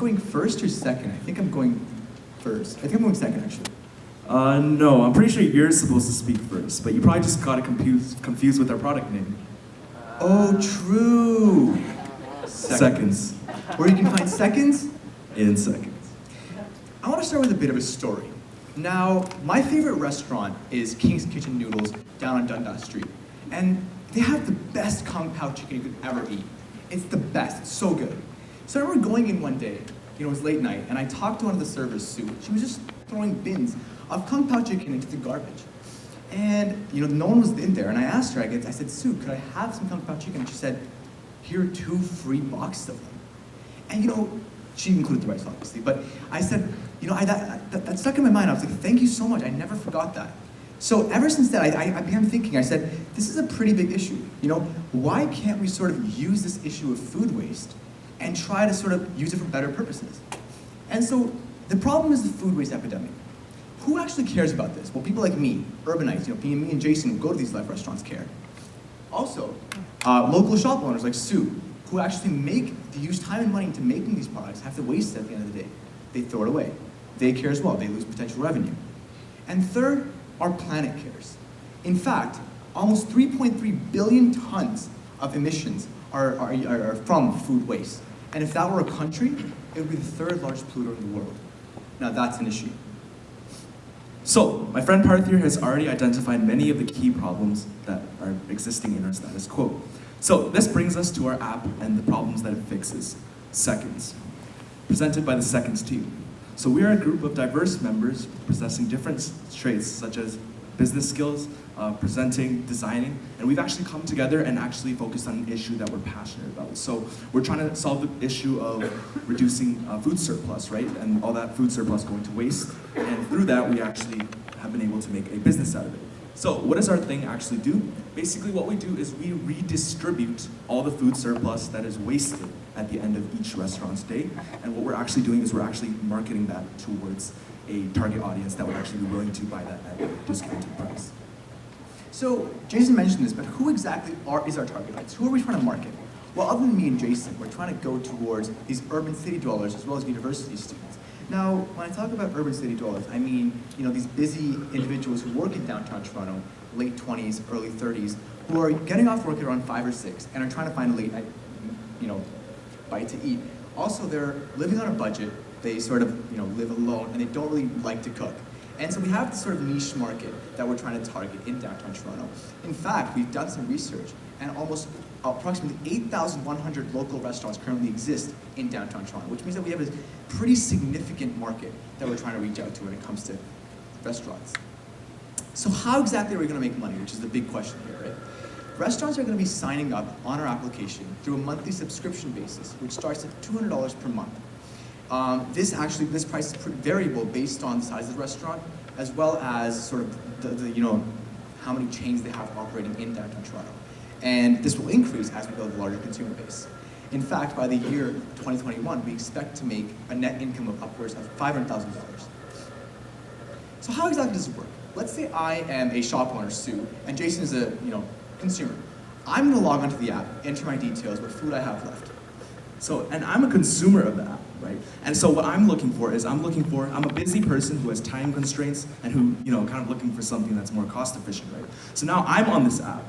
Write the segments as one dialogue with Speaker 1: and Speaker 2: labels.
Speaker 1: going first or second? I think I'm going first. I think I'm going second, actually.
Speaker 2: No, I'm pretty sure you're supposed to speak first, but you probably just got it confused with our product name.
Speaker 1: Oh, true.
Speaker 2: Seconds.
Speaker 1: Where you can find seconds?
Speaker 2: In seconds.
Speaker 1: I want to start with a bit of a story. Now, my favorite restaurant is King's Kitchen Noodles down on Dundas Street. And they have the best Kung Pao chicken you could ever eat. It's the best, it's so good. So I remember going in one day, it was late night, and I talked to one of the servers, Sue. She was just throwing bins of Kung Pao chicken into the garbage. And no one was in there, and I asked her, I said, Sue, could I have some Kung Pao chicken? And she said, here are 2 free boxes of them. And she included the rice, obviously, but I said, that stuck in my mind. I was like, thank you so much, I never forgot that. So ever since then, I began thinking, I said, this is a pretty big issue. Why can't we sort of use this issue of food waste and try to sort of use it for better purposes? And so the problem is the food waste epidemic. Who actually cares about this? Well, people like me, urbanites, me and Jason who go to these life restaurants care. Also, local shop owners like Sue, who actually use time and money into making these products, have to waste it at the end of the day. They throw it away. They care as well. They lose potential revenue. And third, our planet cares. In fact, almost 3.3 billion tons of emissions are from food waste. And if that were a country, it would be the 3rd largest polluter in the world. Now that's an issue.
Speaker 2: So, my friend Parthir has already identified many of the key problems that are existing in our status quo. So, this brings us to our app and the problems that it fixes. Seconds. Presented by the Seconds team. So we are a group of diverse members possessing different traits such as business skills, presenting, designing, and we've actually come together and actually focused on an issue that we're passionate about. So we're trying to solve the issue of reducing food surplus, right? And all that food surplus going to waste. And through that, we actually have been able to make a business out of it. So what does our thing actually do? Basically what we do is we redistribute all the food surplus that is wasted at the end of each restaurant's day. And what we're actually doing is we're actually marketing that towards a target audience that would actually be willing to buy that at a discounted price.
Speaker 1: So Jason mentioned this, but who exactly is our target audience? Who are we trying to market? Well, other than me and Jason, we're trying to go towards these urban city dwellers as well as university students. Now, when I talk about urban city dwellers, I mean, these busy individuals who work in downtown Toronto, late 20s, early 30s, who are getting off work at around 5 or 6 and are trying to find a late night, bite to eat. Also, they're living on a budget. They sort of, live alone, and they don't really like to cook. And so we have this sort of niche market that we're trying to target in downtown Toronto. In fact, we've done some research, and approximately 8,100 local restaurants currently exist in downtown Toronto, which means that we have a pretty significant market that we're trying to reach out to when it comes to restaurants. So how exactly are we going to make money, which is the big question here, right? Restaurants are going to be signing up on our application through a monthly subscription basis, which starts at $200 per month. This price is pretty variable based on the size of the restaurant, as well as sort of how many chains they have operating in downtown Toronto. And this will increase as we build a larger consumer base. In fact, by the year 2021, we expect to make a net income of upwards of $500,000. So how exactly does it work? Let's say I am a shop owner, Sue, and Jason is a consumer. I'm going to log onto the app, enter my details, what food I have left.
Speaker 2: So, and I'm a consumer of the app, right? And so what I'm looking for is I'm a busy person who has time constraints and who, kind of looking for something that's more cost efficient, right? So now I'm on this app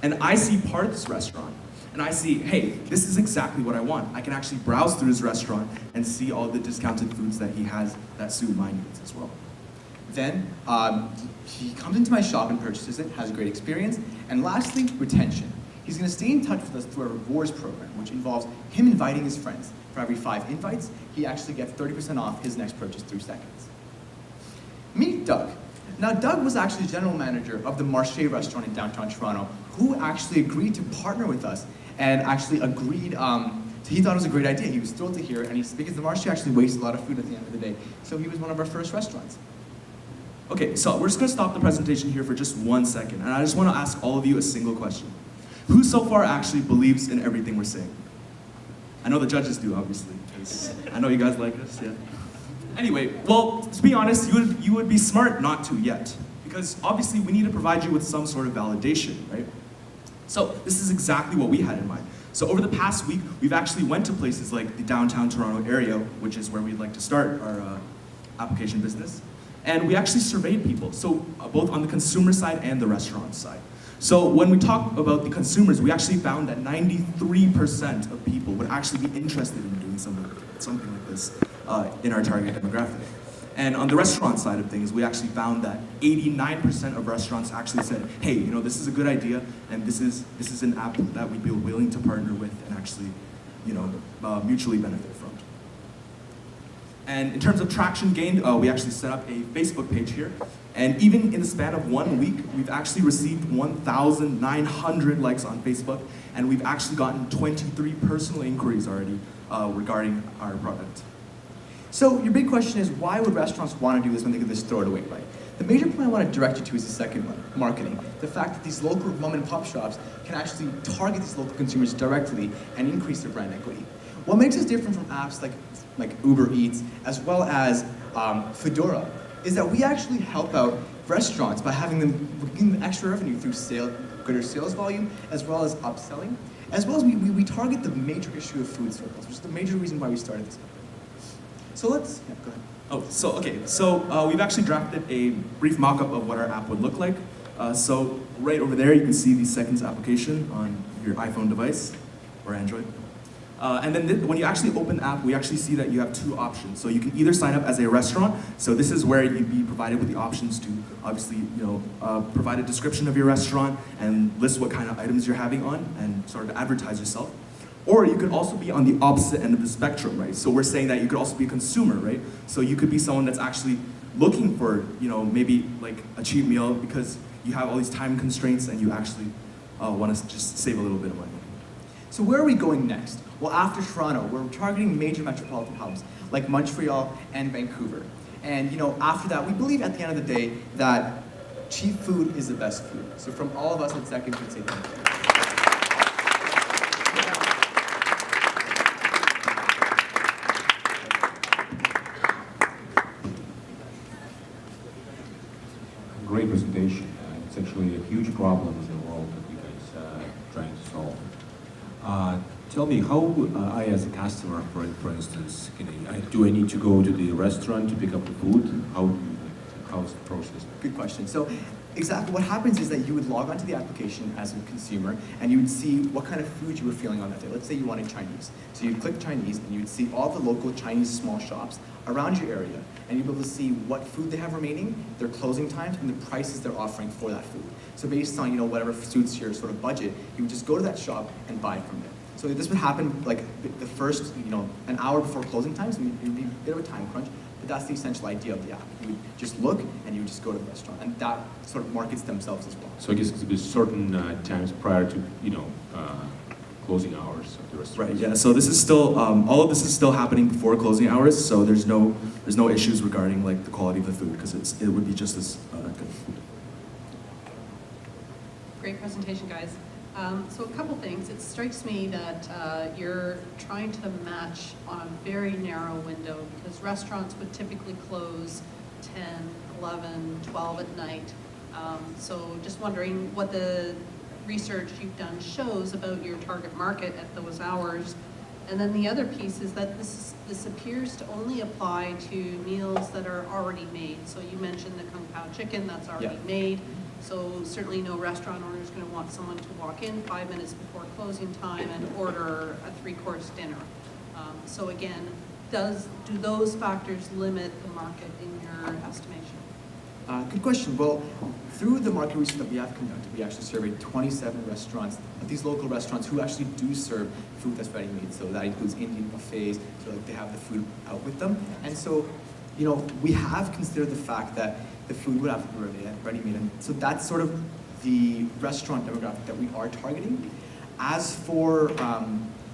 Speaker 2: and I see Parth's restaurant and I see, hey, this is exactly what I want. I can actually browse through his restaurant and see all the discounted foods that he has that suit my needs as well.
Speaker 1: Then he comes into my shop and purchases it, has a great experience. And lastly, retention. He's going to stay in touch with us through our rewards program, which involves him inviting his friends. For every 5 invites, he actually gets 30% off his next purchase through Seconds. Meet Doug. Now, Doug was actually the general manager of the Marché restaurant in downtown Toronto, who actually agreed to partner with us and actually agreed, he thought it was a great idea. He was thrilled to hear it, because the Marché actually wastes a lot of food at the end of the day. So he was one of our first restaurants.
Speaker 2: Okay, so we're just going to stop the presentation here for just 1 second, and I just want to ask all of you a single question. Who so far actually believes in everything we're saying? I know the judges do, obviously, because I know you guys like us, yeah. Anyway, well, to be honest, you would be smart not to yet, because obviously we need to provide you with some sort of validation, right? So this is exactly what we had in mind. So over the past week, we've actually went to places like the downtown Toronto area, which is where we'd like to start our application business. And we actually surveyed people, so both on the consumer side and the restaurant side. So when we talk about the consumers, we actually found that 93% of people would actually be interested in doing something like this in our target demographic. And on the restaurant side of things, we actually found that 89% of restaurants actually said, hey, you know, this is a good idea, and this is an app that we'd be willing to partner with and actually, you know, mutually benefit from. And in terms of traction gained, we actually set up a Facebook page here. And even in the span of 1 week, we've actually received 1,900 likes on Facebook, and we've actually gotten 23 personal inquiries already regarding our product.
Speaker 1: So your big question is, why would restaurants want to do this when they could just throw it away, right? The major point I want to direct you to is the second one, marketing. The fact that these local mom and pop shops can actually target these local consumers directly and increase their brand equity. What makes us different from apps like Uber Eats, as well as Fedora, is that we actually help out restaurants by giving them extra revenue through greater sales volume, as well as upselling, as well as we target the major issue of food circles, which is the major reason why we started this company. So go ahead.
Speaker 2: So we've actually drafted a brief mock-up of what our app would look like. So right over there, you can see the seconds application on your iPhone device or Android. And then when you actually open the app, we actually see that you have two options. So you can either sign up as a restaurant. So this is where you'd be provided with the options to obviously, you know, provide a description of your restaurant and list what kind of items you're having on and sort of advertise yourself. Or you could also be on the opposite end of the spectrum, right? So we're saying that you could also be a consumer, right? So you could be someone that's actually looking for, you know, maybe like a cheap meal because you have all these time constraints and you actually want to just save a little bit of money.
Speaker 1: So where are we going next? Well, after Toronto, we're targeting major metropolitan hubs like Montreal and Vancouver. And you know, after that, we believe at the end of the day that cheap food is the best food. So from all of us at Second, we'd say thank you.
Speaker 3: Great presentation. It's actually a huge problem in the world that you guys are trying to solve. Tell me, how I as a customer, for instance, do I need to go to the restaurant to pick up the food? How's the process?
Speaker 1: Good question. So exactly what happens is that you would log onto the application as a consumer and you would see what kind of food you were feeling on that day. Let's say you wanted Chinese. So you'd click Chinese and you would see all the local Chinese small shops around your area and you'd be able to see what food they have remaining, their closing times, and the prices they're offering for that food. So based on, you know, whatever suits your sort of budget, you would just go to that shop and buy from there. So this would happen like the first, you know, an hour before closing times. It would be a bit of a time crunch, but that's the essential idea of the app. You would just look and you would just go to the restaurant, and that sort of markets themselves as well.
Speaker 3: So I guess there's certain times prior to, you know, closing hours of the restaurant.
Speaker 2: Right. Yeah. So this is still all of this is still happening before closing hours. So there's no issues regarding like the quality of the food because it would be just as good.
Speaker 4: Great presentation, guys. So a couple things. It strikes me that you're trying to match on a very narrow window because restaurants would typically close 10, 11, 12 at night. So just wondering what the research you've done shows about your target market at those hours. And then the other piece is that this appears to only apply to meals that are already made. So you mentioned the Kung Pao chicken that's already made. So certainly no restaurant owner is going to want someone to walk in 5 minutes before closing time and order a 3-course dinner. So again, do those factors limit the market in your estimation?
Speaker 1: Good question. Well, through the market research that we have conducted, we actually surveyed 27 restaurants, these local restaurants who actually do serve food that's ready-made. So that includes Indian buffets, so like they have the food out with them. And so, you know, we have considered the fact that the food would have to be ready-made. And so that's sort of the restaurant demographic that we are targeting. As for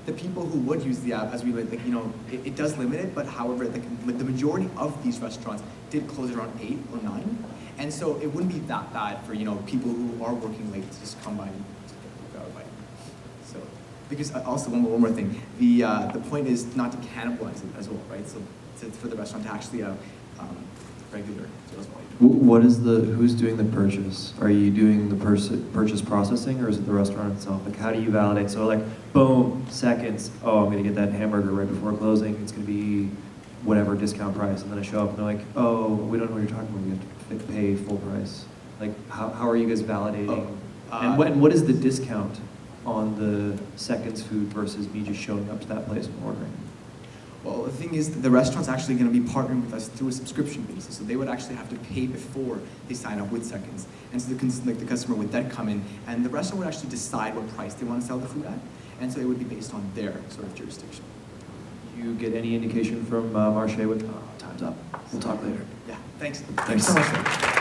Speaker 1: the people who would use the app, as we would, like, you know, it does limit it, but however, like the majority of these restaurants did close around 8 or 9. And so it wouldn't be that bad for, you know, people who are working late to just come by and just get a bite. So, because also one more thing, the point is not to cannibalize it as well, right? So for the restaurant to actually
Speaker 2: regular sales volume.
Speaker 5: Who's doing the purchase? Are you doing the purchase processing, or is it the restaurant itself? Like, how do you validate? So like, boom, seconds, oh, I'm gonna get that hamburger right before closing, it's gonna be whatever discount price, and then I show up and they're like, oh, we don't know what you're talking about, we have to pay full price. Like, how are you guys validating? And what is the discount on the seconds food versus me just showing up to that place and ordering?
Speaker 1: Well, the thing is, the restaurant's actually going to be partnering with us through a subscription basis, so they would actually have to pay before they sign up with Seconds. And so the customer would then come in, and the restaurant would actually decide what price they want to sell the food at, and so it would be based on their sort of jurisdiction.
Speaker 5: You get any indication from Marche with time's up? We'll talk later.
Speaker 1: Yeah, thanks.
Speaker 5: Thanks
Speaker 1: So much.